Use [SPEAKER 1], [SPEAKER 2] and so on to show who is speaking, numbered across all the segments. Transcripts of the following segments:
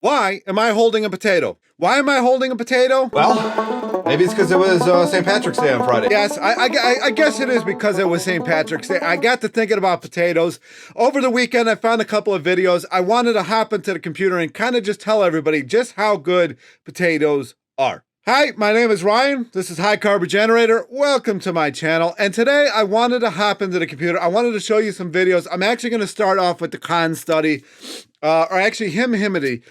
[SPEAKER 1] Why am I holding a potato? Why am I holding a potato?
[SPEAKER 2] Well, maybe it's because it was St. Patrick's Day on Friday.
[SPEAKER 1] Yes, I guess it is because it was St. Patrick's Day. I got to thinking about potatoes. Over the weekend, I found a couple of videos. I wanted to hop into the computer and kind of just tell everybody just how good potatoes are. Hi, my name is Ryan. This is High Carb Regenerator. Welcome to my channel. And today I wanted to hop into the computer. I wanted to show you some videos. I'm actually going to start off with the con study, or actually himity.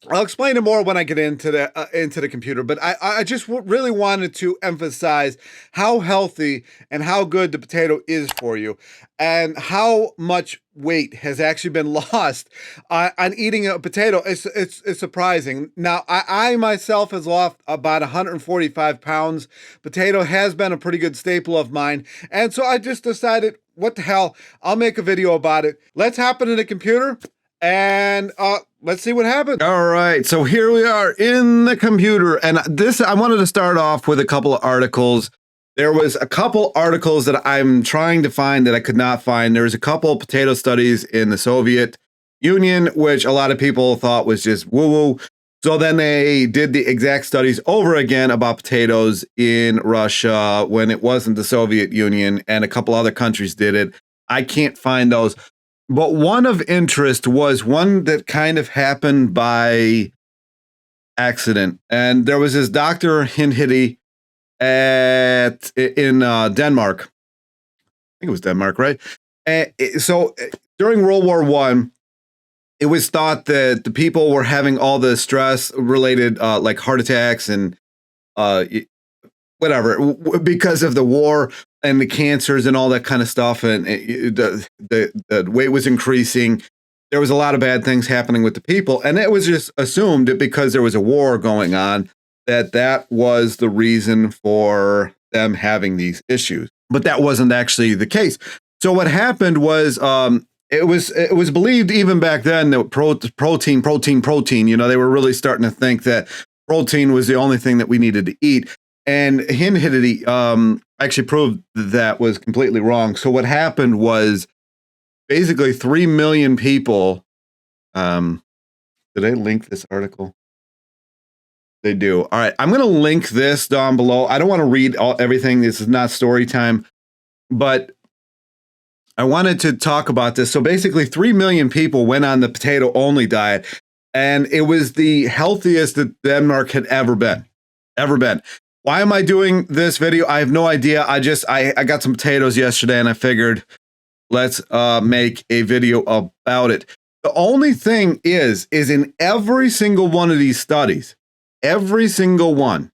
[SPEAKER 1] I'll explain it more when I get into the computer, but I just really wanted to emphasize how healthy and how good the potato is for you, and how much weight has actually been lost on eating a potato. It's surprising. Now, I myself has lost about 145 pounds. Potato has been a pretty good staple of mine, and so I just decided, what the hell, I'll make a video about it. Let's hop into the computer and let's see what happens.
[SPEAKER 2] All right, so here we are in the computer, and I wanted to start off with a couple of articles. There was a couple articles that I'm trying to find that I could not find. There's a couple of potato studies in the Soviet Union, which a lot of people thought was just woo-woo. So then they did the exact studies over again about potatoes in Russia when it wasn't the Soviet Union, and a couple other countries did it. I can't find those. But one of interest was one that kind of happened by accident. And there was this Dr. Hinhidi in Denmark. I think it was Denmark, right? So during World War I, it was thought that the people were having all the stress related like heart attacks and whatever, because of the war and the cancers and all that kind of stuff. And the weight was increasing. There was a lot of bad things happening with the people. And it was just assumed that because there was a war going on, that was the reason for them having these issues. But that wasn't actually the case. So what happened was, it was believed even back then that protein, you know, they were really starting to think that protein was the only thing that we needed to eat. And Hinhidi actually proved that was completely wrong. So what happened was basically 3 million people. Did I link this article? They do. All right, I'm going to link this down below. I don't want to read everything. This is not story time, but I wanted to talk about this. So basically 3 million people went on the potato only diet, and it was the healthiest that Denmark had ever been. Why am I doing this video? I have no idea. I got some potatoes yesterday and I figured let's make a video about it. The only thing is in every single one of these studies, every single one,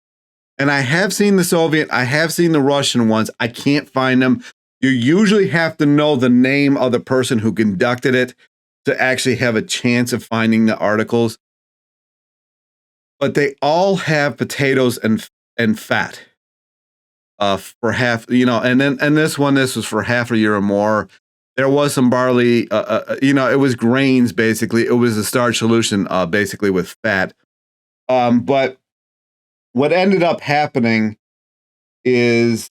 [SPEAKER 2] and I have seen the Soviet, I have seen the Russian ones, I can't find them. You usually have to know the name of the person who conducted it to actually have a chance of finding the articles. But they all have potatoes and fat for half, you know, and this was for half a year or more. There was some barley, you know, it was grains basically. It was a starch solution basically with fat. But what ended up happening is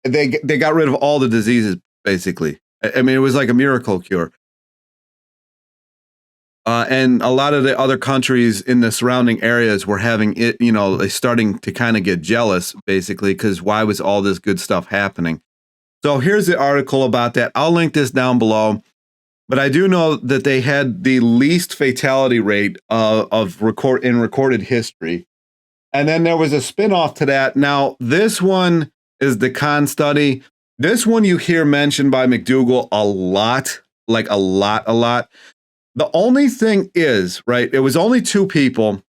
[SPEAKER 2] they got rid of all the diseases basically. I mean, it was like a miracle cure. And a lot of the other countries in the surrounding areas were having it, you know, they starting to kind of get jealous, basically, because why was all this good stuff happening? So here's the article about that. I'll link this down below. But I do know that they had the least fatality rate in recorded history. And then there was a spinoff to that. Now, this one is the con study. This one you hear mentioned by McDougall a lot, like a lot. The only thing is, right, it was only 2 people,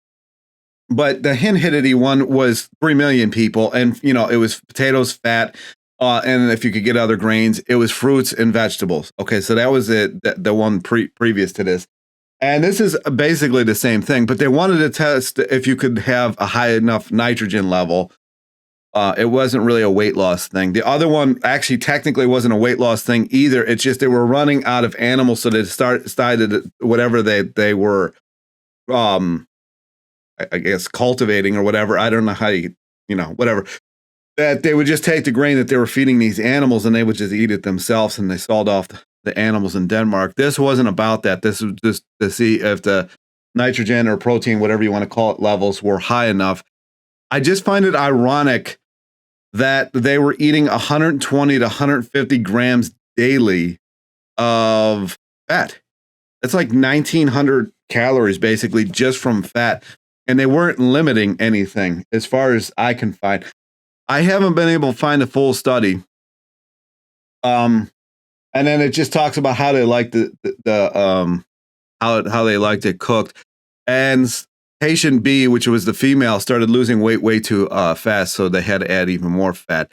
[SPEAKER 2] but the Hinhidi one was 3 million people. And, you know, it was potatoes, fat, and if you could get other grains, it was fruits and vegetables. Okay, so that was the one previous to this. And this is basically the same thing, but they wanted to test if you could have a high enough nitrogen level. It wasn't really a weight loss thing. The other one actually technically wasn't a weight loss thing either. It's just they were running out of animals, so they started whatever they were, I guess, cultivating or whatever. I don't know how you know, whatever. That they would just take the grain that they were feeding these animals and they would just eat it themselves, and they sold off the animals in Denmark. This wasn't about that. This was just to see if the nitrogen or protein, whatever you want to call it, levels were high enough. I just find it ironic that they were eating 120 to 150 grams daily of fat. That's like 1,900 calories basically just from fat. And they weren't limiting anything as far as I can find. I haven't been able to find a full study. And then it just talks about how they like how they liked it cooked. And patient B, which was the female, started losing weight way too fast, so they had to add even more fat.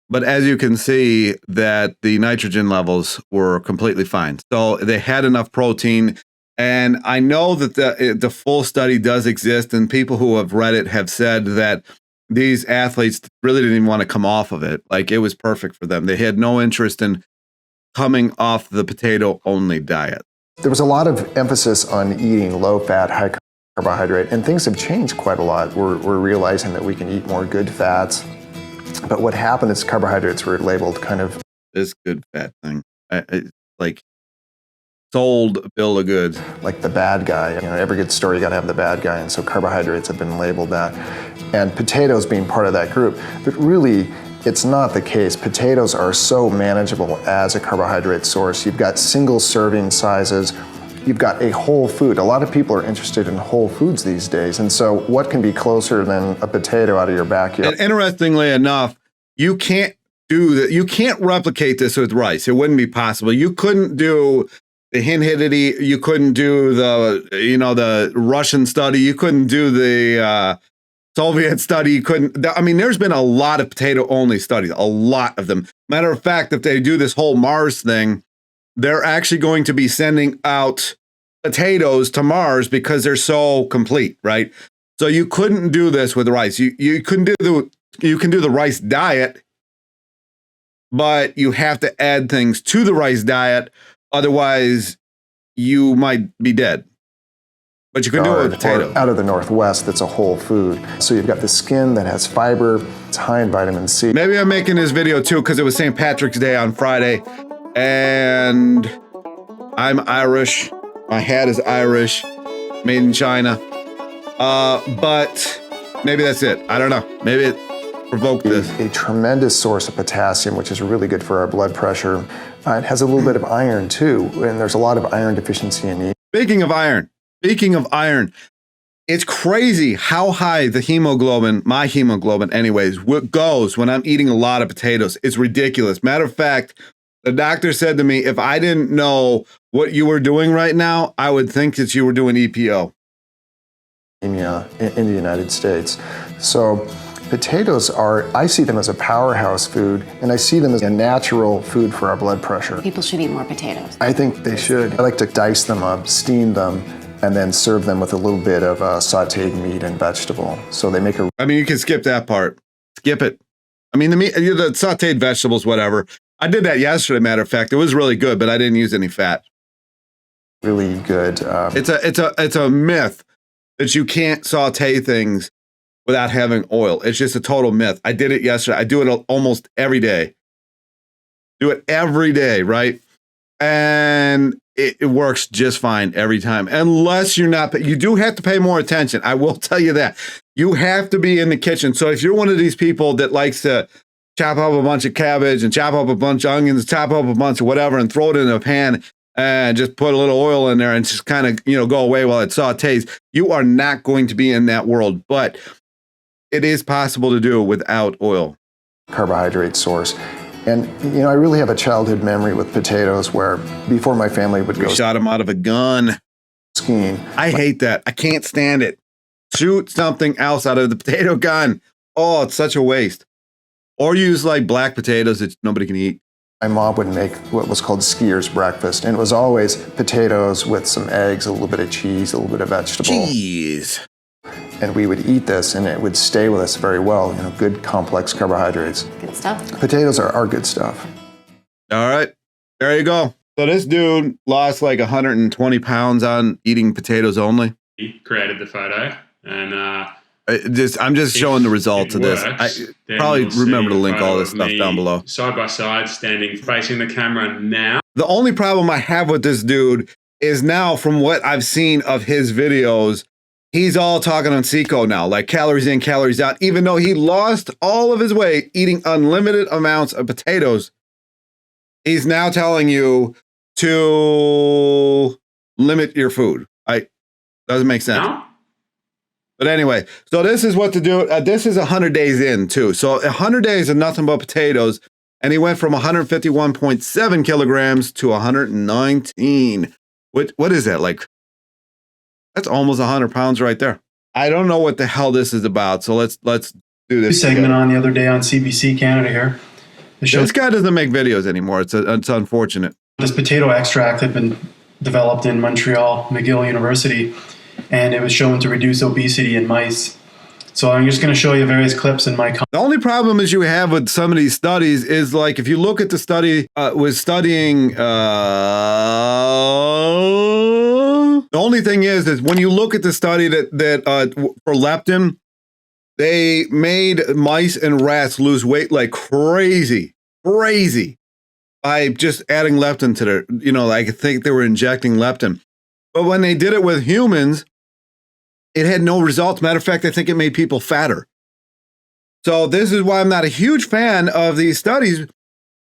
[SPEAKER 2] But as you can see, that the nitrogen levels were completely fine. So they had enough protein. And I know that the full study does exist, and people who have read it have said that these athletes really didn't even want to come off of it. Like, it was perfect for them. They had no interest in coming off the potato-only diet.
[SPEAKER 3] There was a lot of emphasis on eating low-fat, high-carbohydrate, and things have changed quite a lot. We're realizing that we can eat more good fats, but what happened is carbohydrates were labeled kind of
[SPEAKER 2] this good fat thing. Like, sold a bill of goods.
[SPEAKER 3] Like the bad guy. You know, every good story you got to have the bad guy, and so carbohydrates have been labeled that. And potatoes being part of that group. But really, it's not the case. Potatoes are so manageable as a carbohydrate source. You've got single serving sizes. You've got a whole food. A lot of people are interested in whole foods these days. And so what can be closer than a potato out of your backyard?
[SPEAKER 2] And interestingly enough, you can't do that. You can't replicate this with rice. It wouldn't be possible. You couldn't do the Hinhidity, you couldn't do the Russian study, you couldn't do the Soviet study, you couldn't. I mean, there's been a lot of potato-only studies, a lot of them. Matter of fact, if they do this whole Mars thing, they're actually going to be sending out potatoes to Mars because they're so complete, right? So you couldn't do this with rice. You couldn't do you can do the rice diet, but you have to add things to the rice diet. Otherwise, you might be dead. But you can do it with potato.
[SPEAKER 3] Out of the Northwest, that's a whole food. So you've got the skin that has fiber. It's high in vitamin C.
[SPEAKER 2] Maybe I'm making this video too because it was St. Patrick's Day on Friday. And I'm Irish. My hat is Irish. Made in China. But maybe that's it. I don't know. Maybe it provoked this.
[SPEAKER 3] A tremendous source of potassium, which is really good for our blood pressure. It has a little bit of iron too, and there's a lot of iron deficiency in meat.
[SPEAKER 2] Speaking of iron, it's crazy how high the hemoglobin, my hemoglobin anyways, goes when I'm eating a lot of potatoes. It's ridiculous. Matter of fact, the doctor said to me, if I didn't know what you were doing right now, I would think that you were doing EPO.
[SPEAKER 3] In the United States. So potatoes I see them as a powerhouse food, and I see them as a natural food for our blood pressure.
[SPEAKER 4] People should eat more potatoes.
[SPEAKER 3] I think they should. I like to dice them up, steam them, and then serve them with a little bit of sauteed meat and vegetable. So they make
[SPEAKER 2] I mean, you can skip that part. Skip it. I mean, the sauteed vegetables, whatever. I did that yesterday, matter of fact. It was really good, but I didn't use any fat.
[SPEAKER 3] Really good.
[SPEAKER 2] It's a myth that you can't saute things without having oil. It's just a total myth. I did it yesterday. I do it almost every day. Do it every day, right? And it works just fine every time. Unless you're not, you do have to pay more attention. I will tell you that. You have to be in the kitchen. So if you're one of these people that likes to chop up a bunch of cabbage and chop up a bunch of onions, chop up a bunch of whatever and throw it in a pan and just put a little oil in there and just kind of, go away while it sautés, you are not going to be in that world. But it is possible to do without oil.
[SPEAKER 3] Carbohydrate source. And, I really have a childhood memory with potatoes where before my family would go
[SPEAKER 2] shot them out of a gun.
[SPEAKER 3] Skiing.
[SPEAKER 2] I hate that. I can't stand it. Shoot something else out of the potato gun. Oh, it's such a waste. Or use like black potatoes that nobody can eat.
[SPEAKER 3] My mom would make what was called skier's breakfast, and it was always potatoes with some eggs, a little bit of cheese, a little bit of vegetable.
[SPEAKER 2] Cheese.
[SPEAKER 3] And we would eat this, and it would stay with us very well. Good complex carbohydrates.
[SPEAKER 4] Good stuff.
[SPEAKER 3] Potatoes are good stuff.
[SPEAKER 2] All right, there you go. So this dude lost like 120 pounds on eating potatoes only.
[SPEAKER 5] He created the photo, and
[SPEAKER 2] I'm just showing the results of this. I probably remember to link all this stuff down below.
[SPEAKER 5] Side by side, standing facing the camera now.
[SPEAKER 2] The only problem I have with this dude is now, from what I've seen of his videos, he's all talking on CECO now, like calories in, calories out, even though he lost all of his weight eating unlimited amounts of potatoes. He's now telling you to limit your food. Doesn't make sense.
[SPEAKER 5] No?
[SPEAKER 2] But anyway, so this is what to do. This is 100 days in too. So 100 days of nothing but potatoes. And he went from 151.7 kilograms to 119. What is that? Like, that's almost 100 pounds right there. I don't know what the hell this is about. So let's do this
[SPEAKER 4] segment
[SPEAKER 2] together.
[SPEAKER 4] on the other day on CBC Canada here. It shows
[SPEAKER 2] This guy doesn't make videos anymore. It's unfortunate.
[SPEAKER 4] this potato extract had been developed in Montreal, McGill University, and it was shown to reduce obesity in mice. So I'm just going to show you various clips in my.
[SPEAKER 2] The only problem is you have with some of these studies is, like, if you look at the study, was studying, the only thing is when you look at the study that for leptin, they made mice and rats lose weight like crazy by just adding leptin to their, I think they were injecting leptin. But when they did it with humans, it had no results. Matter of fact, I think it made people fatter. So this is why I'm not a huge fan of these studies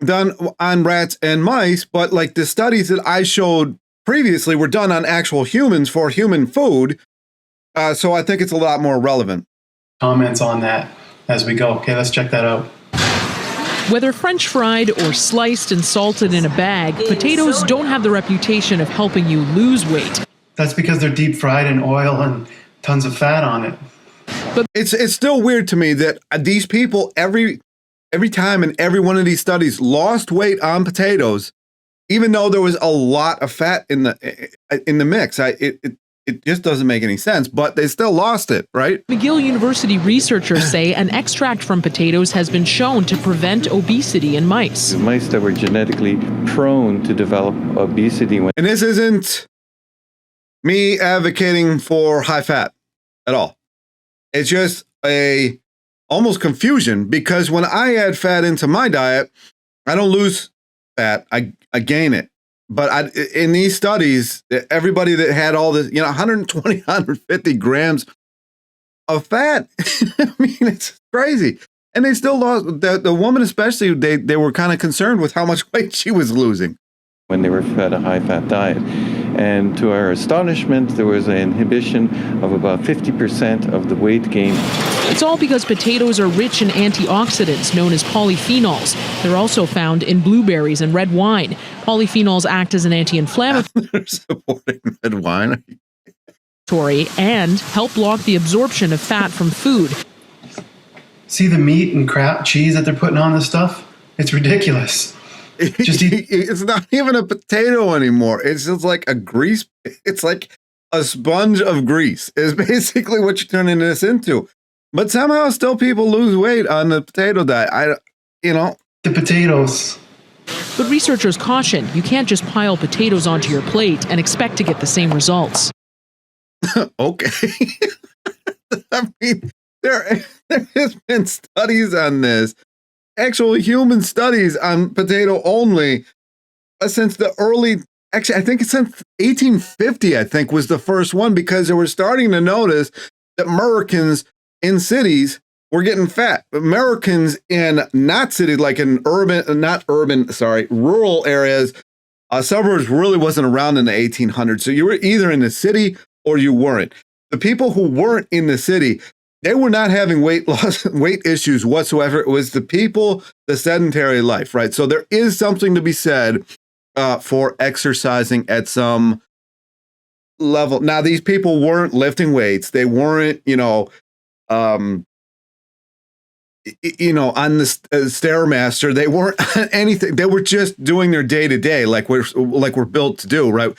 [SPEAKER 2] done on rats and mice, but like the studies that I showed previously were done on actual humans for human food. So I think it's a lot more relevant.
[SPEAKER 4] Comments on that as we go. Okay, let's check that out.
[SPEAKER 6] Whether French fried or sliced and salted in a bag, potatoes don't have the reputation of helping you lose weight.
[SPEAKER 4] That's because they're deep fried in oil and tons of fat on it.
[SPEAKER 2] But it's still weird to me that these people every time in every one of these studies lost weight on potatoes, even though there was a lot of fat in the mix. It just doesn't make any sense, but they still lost it, right?
[SPEAKER 6] McGill University researchers say an extract from potatoes has been shown to prevent obesity in mice.
[SPEAKER 7] The mice that were genetically prone to develop obesity.
[SPEAKER 2] And this isn't me advocating for high fat at all. It's just almost confusion, because when I add fat into my diet, I don't lose fat, I gain it. But in these studies, everybody that had all this, 120, 150 grams of fat, I mean, it's crazy. And they still lost, the woman especially, they were kind of concerned with how much weight she was losing
[SPEAKER 7] when they were fed a high-fat diet. And to our astonishment, there was an inhibition of about 50% of the weight gain.
[SPEAKER 6] It's all because potatoes are rich in antioxidants known as polyphenols. They're also found in blueberries and red wine. Polyphenols act as an anti-inflammatory
[SPEAKER 2] They're supporting red wine.
[SPEAKER 6] And help block the absorption of fat from food.
[SPEAKER 4] See the meat and crap cheese that they're putting on this stuff? It's ridiculous.
[SPEAKER 2] It's not even a potato anymore. It's just like a grease. It's like a sponge of grease is basically what you're turning this into. But somehow still people lose weight on the potato diet.
[SPEAKER 4] The potatoes.
[SPEAKER 6] But researchers caution you can't just pile potatoes onto your plate and expect to get the same results.
[SPEAKER 2] Okay. I mean, there has been studies on this. Actual human studies on potato only since the I think it's since 1850, I think, was the first one, because they were starting to notice that Americans in cities were getting fat. Americans in not cities, like in rural areas, suburbs really wasn't around in the 1800s. So you were either in the city or you weren't. The people who weren't in the city, they were not having weight issues whatsoever. It was the people, the sedentary life, right? So there is something to be said for exercising at some level. Now, these people weren't lifting weights. They weren't, on the Stairmaster. They weren't anything. They were just doing their day to day, like we're built to do, right?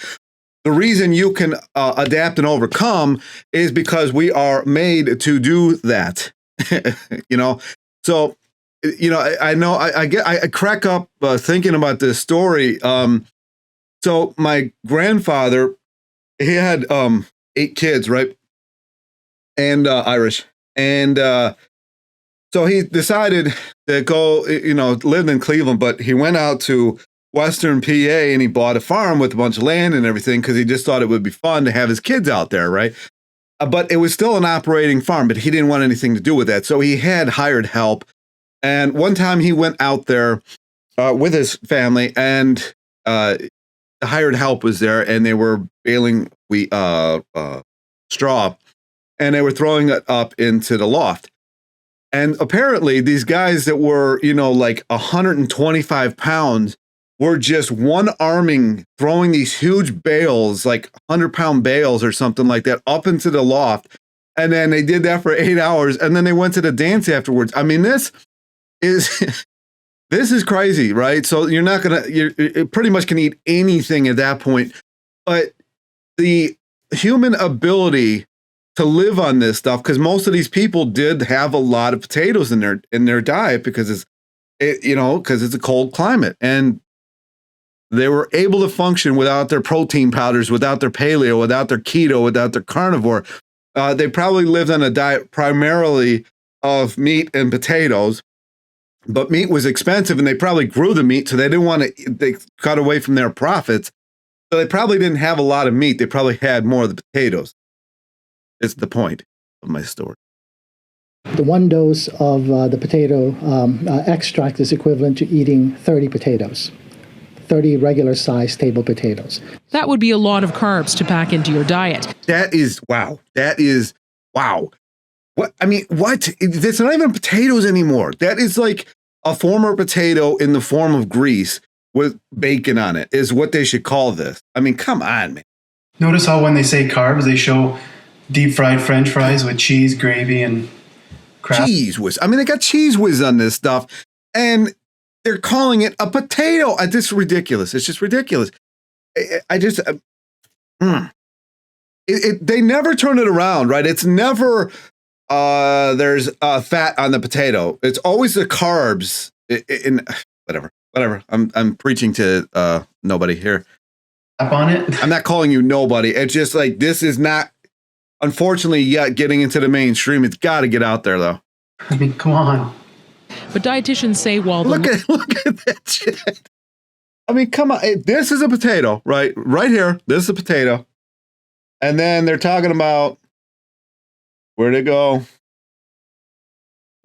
[SPEAKER 2] The reason you can adapt and overcome is because we are made to do that, So, I know I crack up thinking about this story. So my grandfather, he had 8 kids, right? And Irish. And so he decided to go, lived in Cleveland, but he went out to Western PA, and he bought a farm with a bunch of land and everything because he just thought it would be fun to have his kids out there, right? But it was still an operating farm, but he didn't want anything to do with that. So he had hired help. And one time he went out there with his family, and the hired help was there, and they were baling straw, and they were throwing it up into the loft. And apparently these guys that were, like 125 pounds were just one-arming, throwing these huge bales, like 100-pound bales or something like that, up into the loft. And then they did that for 8 hours, and then they went to the dance afterwards. I mean, this is crazy, right? So you're not gonna, you pretty much can eat anything at that point. But the human ability to live on this stuff, because most of these people did have a lot of potatoes in their diet because it's a cold climate, and they were able to function without their protein powders, without their paleo, without their keto, without their carnivore. They probably lived on a diet primarily of meat and potatoes, but meat was expensive, and they probably grew the meat, so they didn't want to. They cut away from their profits, so they probably didn't have a lot of meat. They probably had more of the potatoes. It's the point of my story.
[SPEAKER 8] The one dose of the potato extract is equivalent to eating 30 potatoes, 30 regular-sized table potatoes.
[SPEAKER 6] That would be a lot of carbs to pack into your diet.
[SPEAKER 2] That is wow. What? I mean, what? It's not even potatoes anymore. That is like a former potato in the form of grease with bacon on it is what they should call this. I mean, come on, man.
[SPEAKER 4] Notice how when they say carbs, they show deep fried French fries with cheese, gravy, and crap.
[SPEAKER 2] Cheese whiz. I mean, they got cheese whiz on this stuff, and they're calling it a potato. This is ridiculous. It's just ridiculous. They never turn it around, right? It's never there's fat on the potato. It's always the carbs. Whatever. I'm preaching to nobody here.
[SPEAKER 4] Up on it.
[SPEAKER 2] I'm not calling you nobody. It's just like this is not. Unfortunately, yet getting into the mainstream, it's got to get out there, though.
[SPEAKER 4] I mean, come on.
[SPEAKER 6] But dietitians say while
[SPEAKER 2] look at that shit. I mean, come on. This is a potato, right? Right here. This is a potato. And then they're talking about where'd it go?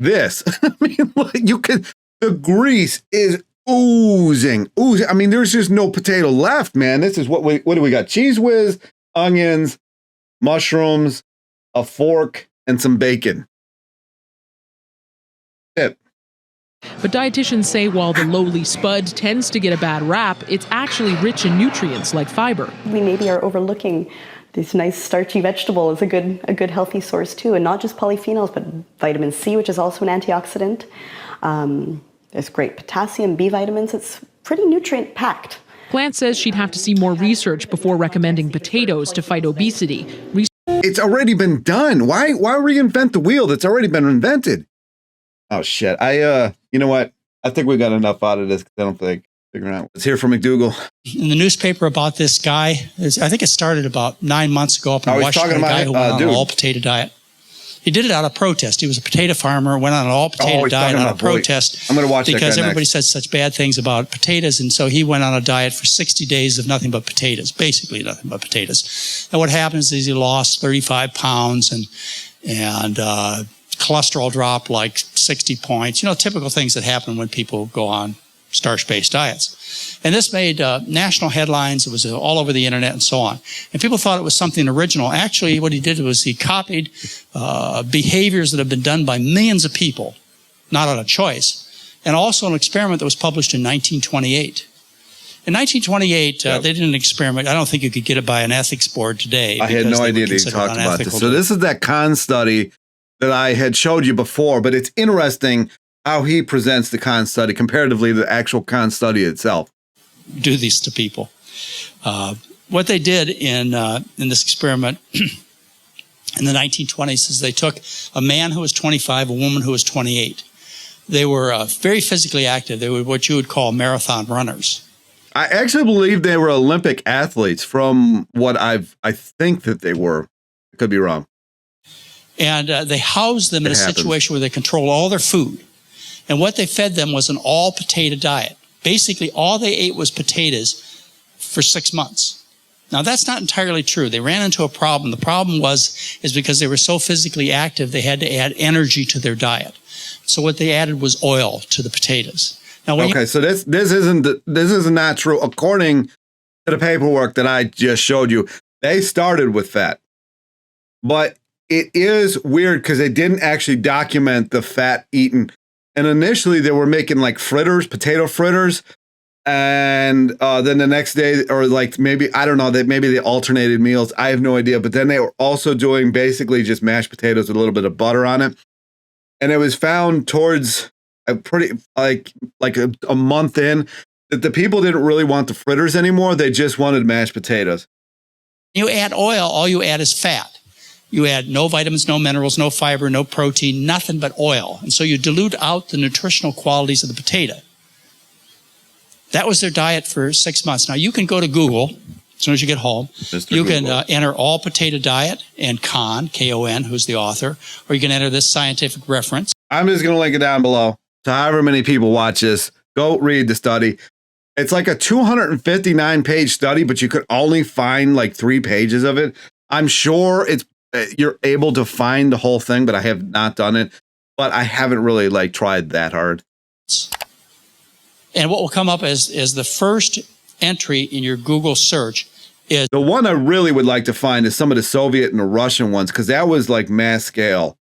[SPEAKER 2] This. I mean, the grease is oozing. I mean, there's just no potato left, man. This is what do we got? Cheese whiz, onions, mushrooms, a fork, and some bacon. It.
[SPEAKER 6] But dietitians say while the lowly spud tends to get a bad rap, it's actually rich in nutrients like fiber.
[SPEAKER 9] We maybe are overlooking this nice starchy vegetable as a good healthy source too, and not just polyphenols, but vitamin C, which is also an antioxidant. There's great potassium, B vitamins. It's pretty nutrient packed.
[SPEAKER 6] Plant says she'd have to see more research before recommending potatoes to fight obesity.
[SPEAKER 2] It's already been done. Why reinvent the wheel that's already been invented? Oh shit! You know what? I think we got enough out of this. I don't think figuring out. Let's hear from McDougal.
[SPEAKER 10] In the newspaper about this guy, I think it started about 9 months ago up in Washington. A guy who went on an all potato diet. He did it out of protest. He was a potato farmer, went on an all potato diet out of protest.
[SPEAKER 2] I'm going to watch that guy
[SPEAKER 10] because everybody
[SPEAKER 2] next.
[SPEAKER 10] said such bad things about potatoes, and so he went on a diet for 60 days of nothing but potatoes, basically nothing but potatoes. And what happens is he lost 35 pounds and cholesterol dropped like 60 points. Typical things that happen when people go on starch-based diets. And this made national headlines. It was all over the internet and so on. And people thought it was something original. Actually, what he did was he copied behaviors that have been done by millions of people, not out of choice, and also an experiment that was published in 1928. In 1928, they did an experiment. I don't think you could get it by an ethics board today.
[SPEAKER 2] I had no idea they talked about this. So this is that Kahn study that I had showed you before, but it's interesting how he presents the Kahn study comparatively to the actual Kahn study itself.
[SPEAKER 10] Do these to people. What they did in this experiment in the 1920s is they took a man who was 25, a woman who was 28. They were very physically active. They were what you would call marathon runners.
[SPEAKER 2] I actually believe they were Olympic athletes from what I think that they were. I could be wrong. And
[SPEAKER 10] they housed them in a situation where they controlled all their food. And what they fed them was an all-potato diet. Basically, all they ate was potatoes for 6 months. Now, that's not entirely true. They ran into a problem. The problem is because they were so physically active, they had to add energy to their diet. So what they added was oil to the potatoes. Now,
[SPEAKER 2] okay, so this is not true. According to the paperwork that I just showed you, they started with fat. But it is weird because they didn't actually document the fat eaten. And initially they were making like fritters, potato fritters. And then the next day, or like maybe, I don't know, that maybe they alternated meals. I have no idea. But then they were also doing basically just mashed potatoes with a little bit of butter on it. And it was found towards a pretty like a month in that the people didn't really want the fritters anymore. They just wanted mashed potatoes.
[SPEAKER 10] You add oil, all you add is fat. You add no vitamins, no minerals, no fiber, no protein, nothing but oil. And so you dilute out the nutritional qualities of the potato. That was their diet for 6 months. Now, you can go to Google as soon as you get home. You can enter all potato diet and K-O-N, who's the author, or you can enter this scientific reference.
[SPEAKER 2] I'm just going to link it down below. So however many people watch this, go read the study. It's like a 259-page study, but you could only find like 3 pages of it. I'm sure you're able to find the whole thing, but I have not done it. But I haven't really like tried that hard.
[SPEAKER 10] And what will come up as the first entry in your Google search is...
[SPEAKER 2] The one I really would like to find is some of the Soviet and the Russian ones, because that was like mass scale.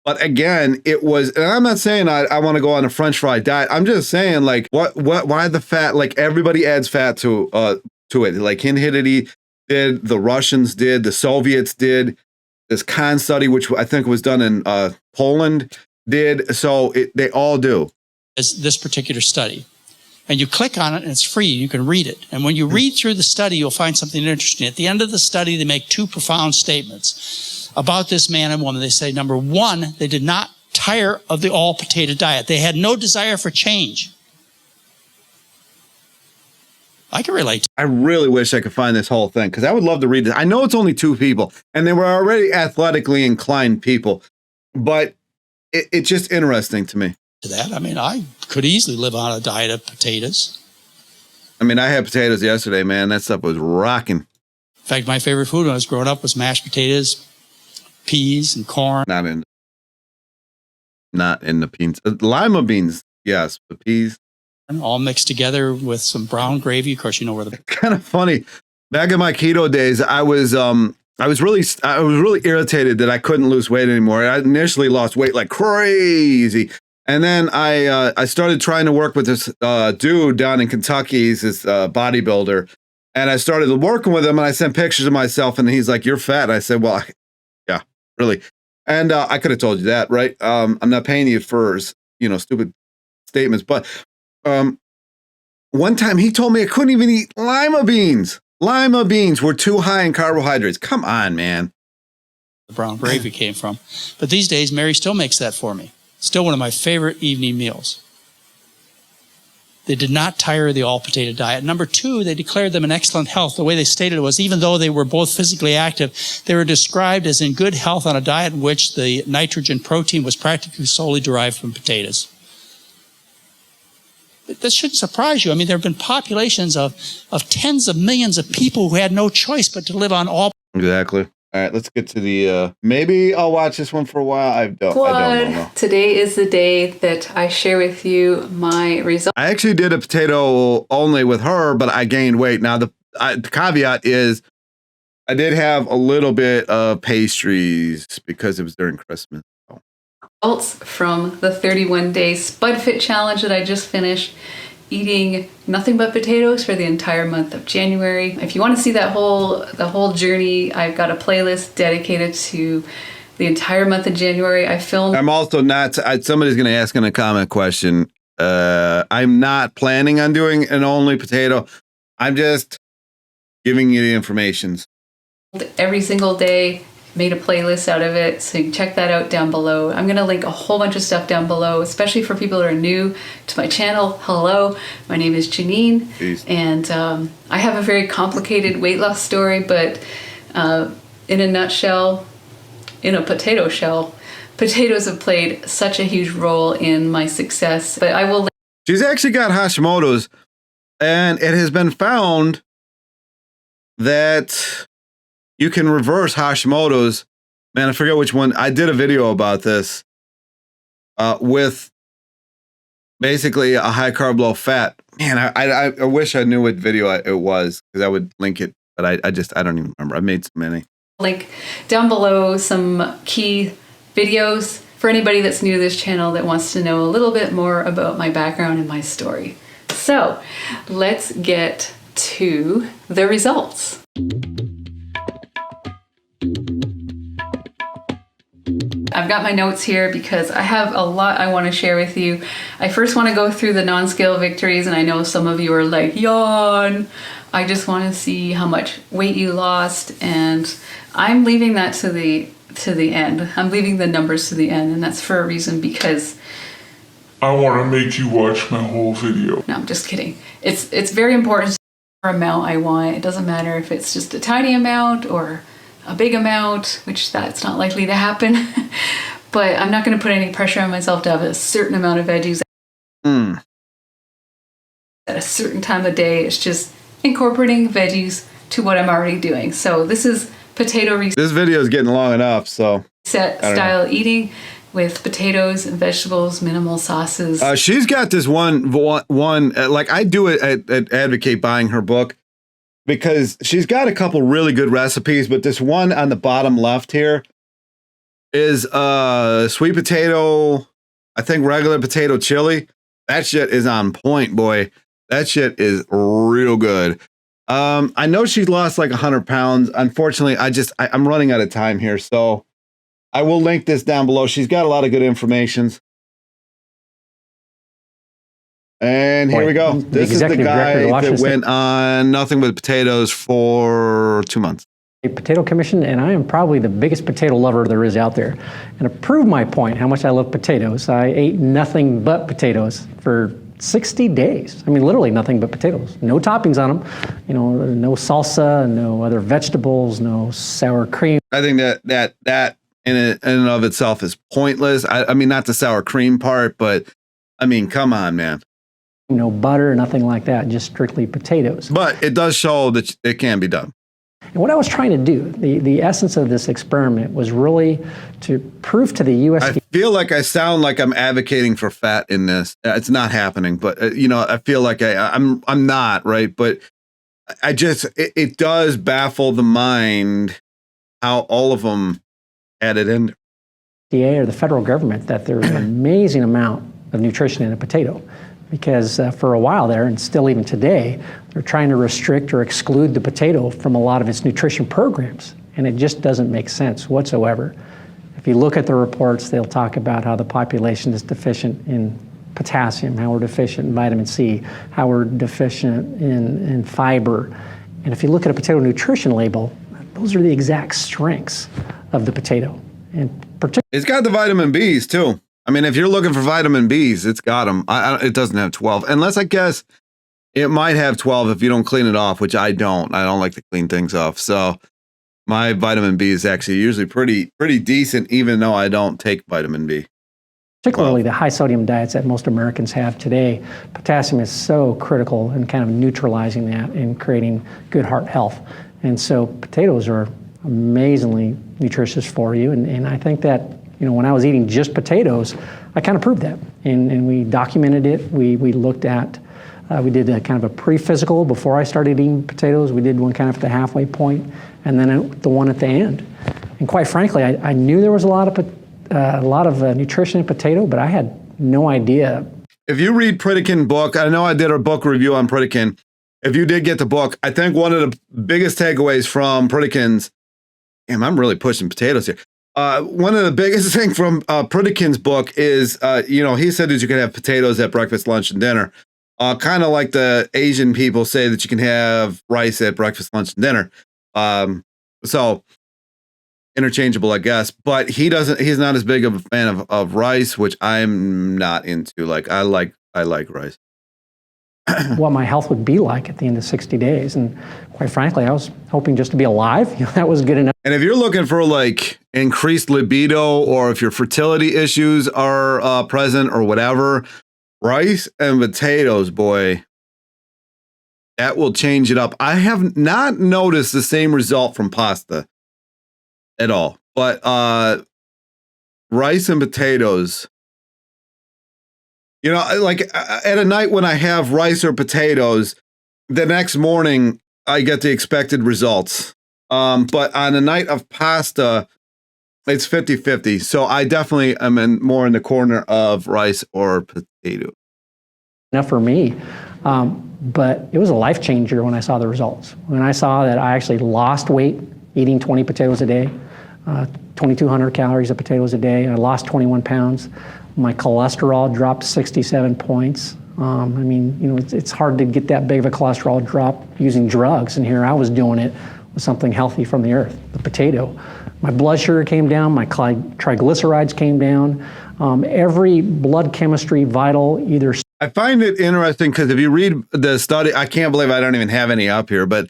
[SPEAKER 2] But again, it was, and I'm not saying I want to go on a French fry diet. I'm just saying like, why the fat? Like everybody adds fat to it. Like Hinhidity did, the Russians did, the Soviets did, this Kahn study, which I think was done in Poland, did. So they all do.
[SPEAKER 10] As this particular study. And you click on it and it's free. You can read it. And when you read through the study, you'll find something interesting. At the end of the study, they make 2 profound statements about this man and woman. They say, number one, they did not tire of the all potato diet. They had no desire for change. I can relate to it.
[SPEAKER 2] I really wish I could find this whole thing because I would love to read this. I know it's only 2 people and they were already athletically inclined people, but it's just interesting to me.
[SPEAKER 10] To that. I mean, I could easily live on a diet of potatoes.
[SPEAKER 2] I mean, I had potatoes yesterday, man. That stuff was rocking.
[SPEAKER 10] In fact, my favorite food when I was growing up was mashed potatoes, peas, and corn.
[SPEAKER 2] Not in the beans. Lima beans, yes, but peas.
[SPEAKER 10] All mixed together with some brown gravy. Of course, you know where the...
[SPEAKER 2] It's kind of funny. Back in my keto days, I was really irritated that I couldn't lose weight anymore. I initially lost weight like crazy. And then I started trying to work with this dude down in Kentucky. He's this bodybuilder. And I started working with him and I sent pictures of myself and he's like, "You're fat." And I said, "Well, yeah, really." And I could have told you that, right? I'm not paying you for, stupid statements. But one time he told me I couldn't even eat lima beans. Lima beans were too high in carbohydrates. Come on, man.
[SPEAKER 10] The brown gravy came from. But these days, Mary still makes that for me. Still one of my favorite evening meals. They did not tire of the all-potato diet. Number 2, they declared them in excellent health. The way they stated it was, even though they were both physically active, they were described as in good health on a diet in which the nitrogen protein was practically solely derived from potatoes. That shouldn't surprise you. I mean, there have been populations of tens of millions of people who had no choice but to live on all...
[SPEAKER 2] Exactly. All right, let's get to the, maybe I'll watch this one for a while. I don't know.
[SPEAKER 11] Today is the day that I share with you my results.
[SPEAKER 2] I actually did a potato only with her, but I gained weight. Now, the caveat is I did have a little bit of pastries because it was during Christmas.
[SPEAKER 11] Results from the 31-day Spud Fit Challenge that I just finished. Eating nothing but potatoes for the entire month of January. If you want to see the whole journey, I've got a playlist dedicated to the entire month of January. I filmed.
[SPEAKER 2] I'm also not. Somebody's going to ask in a comment question. I'm not planning on doing an only potato. I'm just giving you the information.
[SPEAKER 11] Every single day. Made a playlist out of it, so you can check that out down below. I'm going to link a whole bunch of stuff down below, especially for people that are new to my channel. Hello, my name is Janine. Peace. And I have a very complicated weight loss story, but in a nutshell, in a potato shell, potatoes have played such a huge role in my success. But I will...
[SPEAKER 2] She's actually got Hashimoto's, And it has been found that you can reverse Hashimoto's. Man, I forget which one. I did a video about this with basically a high carb, low fat. Man, I wish I knew what video it was, because I would link it, but I don't even remember. I've made so many.
[SPEAKER 11] Link down below some key videos for anybody that's new to this channel that wants to know a little bit more about my background and my story. So let's get to the results. I've got my notes here because I have a lot I want to share with you. I first want to go through the non-scale victories, and I know some of you are like, yawn. I just want to see how much weight you lost, and I'm leaving that to the end. I'm leaving the numbers to the end, and that's for a reason, because
[SPEAKER 12] I want to make you watch my whole video.
[SPEAKER 11] No, I'm just kidding. It's very important for amount I want. It doesn't matter if it's just a tiny amount or a big amount, which that's not likely to happen. But I'm not going to put any pressure on myself to have a certain amount of veggies at a certain time of day. It's just incorporating veggies to what I'm already doing. So this is potato reset.
[SPEAKER 2] This video is getting long enough, so
[SPEAKER 11] Style eating with potatoes and vegetables, minimal sauces.
[SPEAKER 2] She's got this one like I do it. I advocate buying her book, because she's got a couple really good recipes, but this one on the bottom left here is sweet potato, I think regular potato chili. That shit is on point, boy. That shit is real good. I know she lost like 100 pounds. Unfortunately, I'm running out of time here, so I will link this down below. She's got a lot of good information. And here we go. This is the guy that went on nothing but potatoes for 2 months.
[SPEAKER 13] A potato commission, and I am probably the biggest potato lover there is out there. And to prove my point, how much I love potatoes, I ate nothing but potatoes for 60 days. I mean, literally nothing but potatoes. No toppings on them. You know, no salsa, no other vegetables, no sour cream.
[SPEAKER 2] I think that in and of itself is pointless. I mean, not the sour cream part, but I mean, come on, man.
[SPEAKER 13] No butter, nothing like that, just strictly potatoes.
[SPEAKER 2] But it does show that it can be done.
[SPEAKER 13] And what I was trying to do, the essence of this experiment was really to prove to the USDA.
[SPEAKER 2] I feel like I sound like I'm advocating for fat in this. It's not happening, but you know, I feel like I'm not, right? But I just, it does baffle the mind how all of them added in.
[SPEAKER 13] Or the federal government, that there's an amazing amount of nutrition in a potato. Because for a while there, and still even today, they're trying to restrict or exclude the potato from a lot of its nutrition programs. And it just doesn't make sense whatsoever. If you look at the reports, they'll talk about how the population is deficient in potassium, how we're deficient in vitamin C, how we're deficient in fiber. And if you look at a potato nutrition label, those are the exact strengths of the potato. And
[SPEAKER 2] it's got the vitamin Bs too. I mean, if you're looking for vitamin Bs, it's got them. It doesn't have 12, unless I guess it might have 12 if you don't clean it off, which I don't. I don't like to clean things off. So my vitamin B is actually usually pretty decent, even though I don't take vitamin B.
[SPEAKER 13] Particularly the high sodium diets that most Americans have today, potassium is so critical in kind of neutralizing that and creating good heart health. And so potatoes are amazingly nutritious for you. And I think that, you know, when I was eating just potatoes, I kind of proved that. And we documented it. We looked at, we did a kind of a pre-physical before I started eating potatoes. We did one kind of at the halfway point, and then the one at the end. And quite frankly, I knew there was a lot of nutrition in potato, but I had no idea.
[SPEAKER 2] If you read Pritikin book, I know I did a book review on Pritikin. If you did get the book, I think one of the biggest takeaways from Pritikin's, damn, I'm really pushing potatoes here. One of the biggest things from Pritikin's book is, you know, he said that you can have potatoes at breakfast, lunch, and dinner. Kind of like the Asian people say that you can have rice at breakfast, lunch, and dinner. So interchangeable, I guess. But he's not as big of a fan of rice, which I'm not into. Like I like rice.
[SPEAKER 13] What my health would be like at the end of 60 days. And quite frankly, I was hoping just to be alive. You know, that was good enough.
[SPEAKER 2] And if you're looking for like increased libido, or if your fertility issues are present or whatever, rice and potatoes, boy, That will change it up. I have not noticed the same result from pasta at all, but rice and potatoes, you know, like at a night when I have rice or potatoes, the next morning I get the expected results. But on a night of pasta, it's 50-50. So I definitely am more in the corner of rice or potato.
[SPEAKER 13] Enough for me. But it was a life changer when I saw the results. When I saw that I actually lost weight eating 20 potatoes a day, 2,200 calories of potatoes a day. I lost 21 pounds. My cholesterol dropped 67 points. I mean, you know, it's hard to get that big of a cholesterol drop using drugs, and here I was doing it with something healthy from the earth, the potato. My blood sugar came down, my triglycerides came down, every blood chemistry vital either.
[SPEAKER 2] I find it interesting because if you read the study, I can't believe I don't even have any up here, but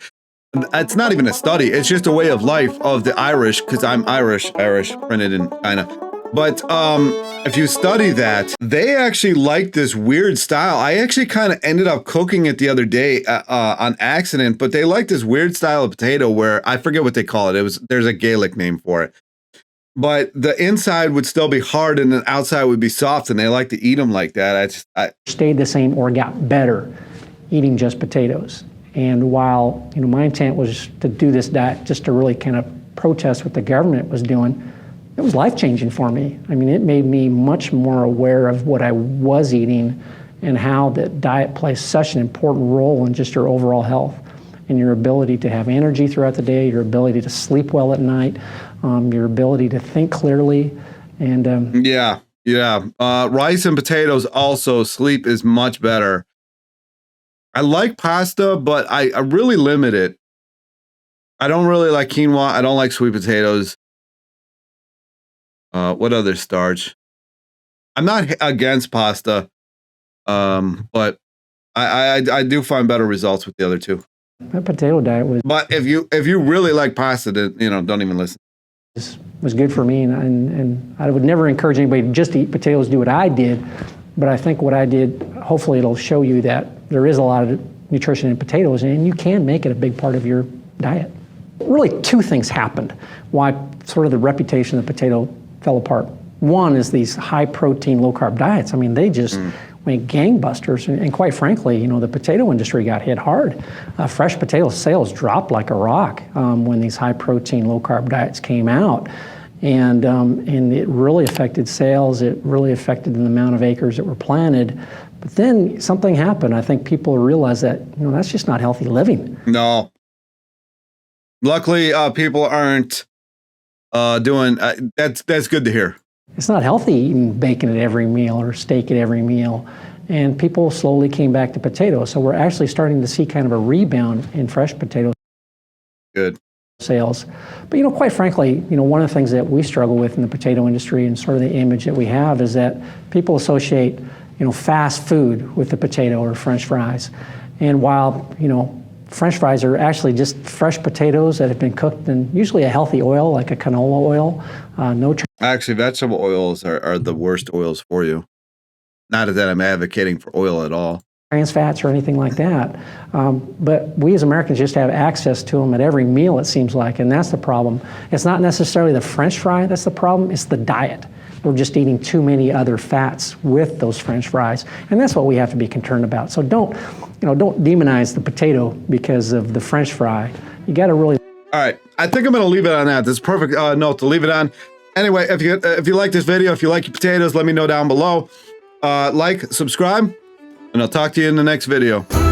[SPEAKER 2] it's not even a study. It's just a way of life of the Irish, because I'm Irish printed in China. But if you study that, they actually like this weird style. I actually kind of ended up cooking it the other day on accident, but they like this weird style of potato where I forget what they call it. There's a Gaelic name for it. But the inside would still be hard and the outside would be soft, and they like to eat them like that. I
[SPEAKER 13] stayed the same or got better eating just potatoes. And while, you know, my intent was to do this diet just to really kind of protest what the government was doing, it was life-changing for me. I mean, it made me much more aware of what I was eating and how that diet plays such an important role in just your overall health and your ability to have energy throughout the day, your ability to sleep well at night, your ability to think clearly. And
[SPEAKER 2] yeah. Rice and potatoes also, sleep is much better. I like pasta, but I really limit it. I don't really like quinoa. I don't like sweet potatoes. What other starch? I'm not against pasta, but I do find better results with the other two.
[SPEAKER 13] My potato diet was.
[SPEAKER 2] But if you really like pasta, then, you know, don't even listen.
[SPEAKER 13] Was good for me, and I would never encourage anybody to just eat potatoes, do what I did, but I think what I did, hopefully it'll show you that there is a lot of nutrition in potatoes, and you can make it a big part of your diet. Really, two things happened why sort of the reputation of the potato fell apart. One is these high protein, low carb diets. I mean, they just went gangbusters, and quite frankly, you know, the potato industry got hit hard. Fresh potato sales dropped like a rock when these high protein, low carb diets came out, and it really affected sales. It really affected the amount of acres that were planted. But then something happened. I think people realized that, you know, that's just not healthy living.
[SPEAKER 2] No. Luckily, people aren't doing. That's good to hear.
[SPEAKER 13] It's not healthy eating bacon at every meal or steak at every meal. And people slowly came back to potatoes. So we're actually starting to see kind of a rebound in fresh potato sales. But, you know, quite frankly, you know, one of the things that we struggle with in the potato industry and sort of the image that we have is that people associate, you know, fast food with the potato or French fries. And while, you know, French fries are actually just fresh potatoes that have been cooked in usually a healthy oil, like a canola oil.
[SPEAKER 2] Actually, vegetable oils are the worst oils for you. Not that I'm advocating for oil at all.
[SPEAKER 13] Trans fats or anything like that. But we as Americans just have access to them at every meal, it seems like, and that's the problem. It's not necessarily the French fry that's the problem, it's the diet. We're just eating too many other fats with those French fries, and that's what we have to be concerned about. So don't demonize the potato because of the French fry. You got to really.
[SPEAKER 2] All right, I think I'm going to leave it on that. This is a perfect note to leave it on. Anyway, if you like this video, if you like your potatoes, let me know down below. Like, subscribe, and I'll talk to you in the next video.